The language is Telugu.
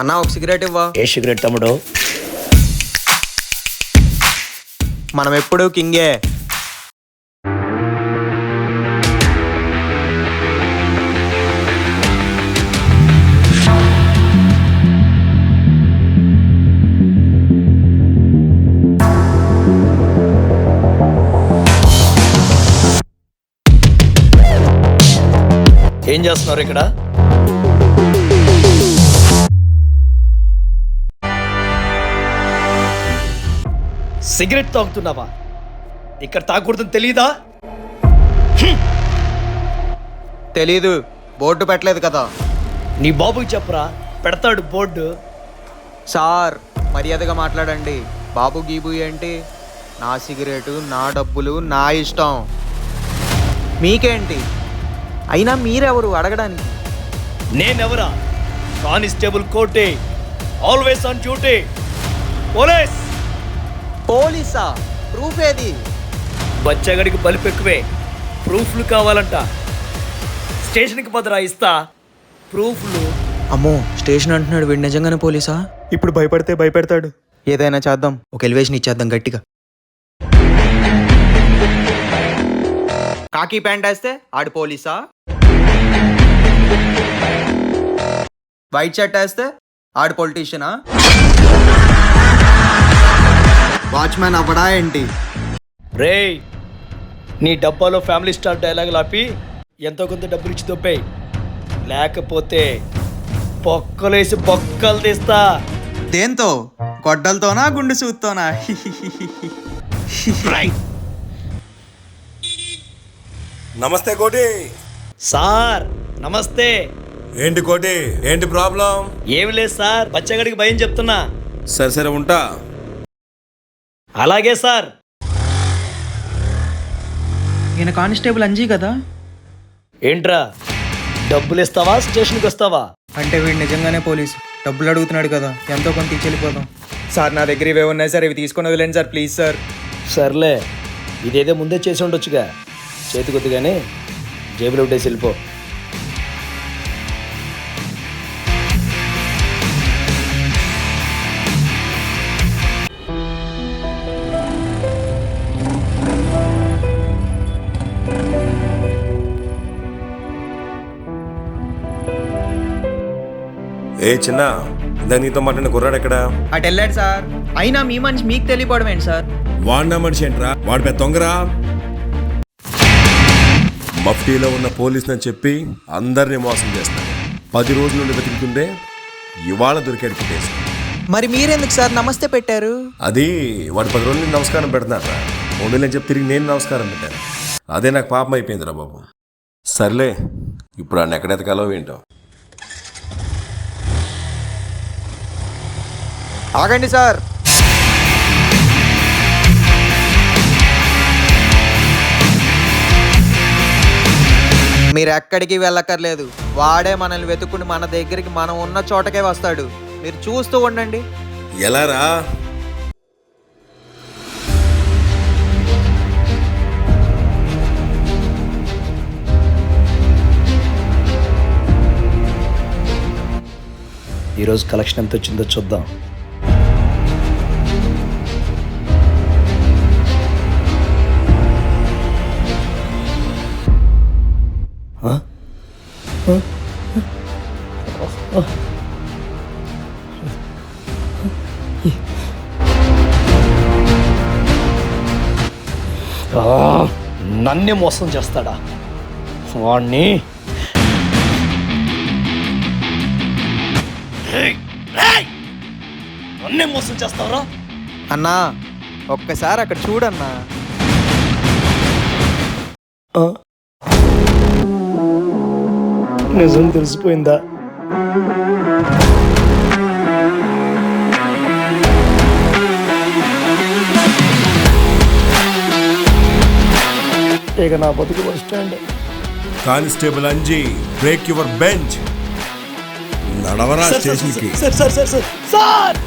అన్నా ఒక సిగరెట్ ఇవ్వా. ఏ సిగరెట్ తమ్ముడు? మనం ఎప్పుడు కింగే. ఏం చేస్తున్నారు ఇక్కడ? సిగరెట్ తాగుతున్నావా? ఇక్కడ తాగకూడదని తెలీదా? తెలీదు, బోర్డు పెట్టలేదు కదా. నీ బాబుకి చెప్పరా, పెడతాడు బోర్డు. సార్ మర్యాదగా మాట్లాడండి. బాబు గీబు ఏంటి? నా సిగరెటు, నా డబ్బులు, నా ఇష్టం. మీకేంటి? అయినా మీరెవరు అడగడానికి? నేనెవరా? Constable Kote, always on duty. Police. పోలీసా? ప్రూఫ్ ఏది? బచ్చగడికి బలిపెక్కువే, ప్రూఫ్లు కావాలంట. స్టేషన్కి పదరా, ఇస్తా ప్రూఫ్లు. అమ్మో, స్టేషన్ అంటున్నాడు. వీడు నిజంగానే పోలీసా? ఇప్పుడు భయపడితే భయపెడతాడు. ఏదైనా చేద్దాం, ఒక ఎలివేషన్ ఇచ్చేద్దాం గట్టిగా. కాకి ప్యాంట్ వేస్తే ఆడు పోలీసా? వైట్ షర్ట్ వేస్తే ఆడు పొలిటీషియనా? వాచ్మ్యాన్ అవ్వడా ఏంటి? రేయ్, నీ డబ్బాలో ఫ్యామిలీ స్టార్ డైలాగులు ఆపి ఎంతో కొంత డబ్బులు ఇచ్చి తొప్పేయి, లేకపోతే పొక్కలేసి బొక్కలు తీస్తా. దేంతో? గొడ్డలతోనా, గుండు సూత్తోనా? నమస్తే కోటి సార్. నమస్తే. ఏంటి కోటి, ఏంటి ప్రాబ్లం? ఏమి లేదు సార్, బచ్చగడికి భయం చెప్తున్నా. సరే సరే ఉంటా. అలాగే సార్. ఈయన కానిస్టేబుల్ అంజీ కదా? ఏంట్రా, డబ్బులు ఇస్తావా, స్టేషన్కి వస్తావా? అంటే వీడు నిజంగానే పోలీసు. డబ్బులు అడుగుతున్నాడు కదా, ఎంతో కొంత ఇచ్చి వెళ్ళిపోదాం. సార్ నా దగ్గర ఇవే ఉన్నాయి సార్, ఇవి తీసుకొని వదిలేండి సార్, ప్లీజ్ సార్. సర్లే, ఇదేదో ముందే చేసి ఉండొచ్చుగా. చేతి కొద్దిగానే జేబులో ఉండేసి వెళ్ళిపో. ఏ చిన్న, ఇందాక నీతో మాట్లాడిన కుర్రాడు ఎక్కడా? అటు వెళ్ళాడు సార్. అయినా మీ మనిషి మీకు తెలియపోవడం ఏంటి సార్? వాడినా మనిషి ఏంట్రా, వాడు పెద్ద తొంగరా. మఫ్టీలో ఉన్న పోలీసుని చెప్పి అందరినీ మోసం చేస్తాడు. 10 రోజుల నుండి వెతుకుతుండే ఇవాళ దొరికాడు కేసు. మరి మీరెందుకు సార్ నమస్తే పెట్టారు? అది వాడు 10 రోజుల నుంచి నమస్కారం పెడుతున్నారా, ఉండలేని చెప్పి తిరిగి నేను నమస్కారం పెట్టాను. అదే నాకు పాపం అయిపోయిందిరా బాబు. సర్లే, ఇప్పుడు ఆయన ఎక్కడ ఎతకాలో ఏంటో. ఆగండి సార్. మీరు ఎక్కడికి వెళ్ళక్కర్లేదు. వాడే మనల్ని వెతుక్కుని మన దగ్గరికి మనం ఉన్న చోటకే వస్తాడు. మీరు చూస్తూ ఉండండి. ఎలారా? ఈరోజు కలెక్షన్ ఎంత వచ్చిందో చూద్దాం. నన్నే మోసం చేస్తాడా వాణ్ణి? నన్నే మోసం చేస్తావరా? అన్నా ఒక్కసారి అక్కడ చూడన్నా. నిజం తెలిసిపోయిందా? ఇక నా బతుకు bus stand. Constable Anji, break your bench. నడవరా స్టేషన్కి. Sir sir sir sir sir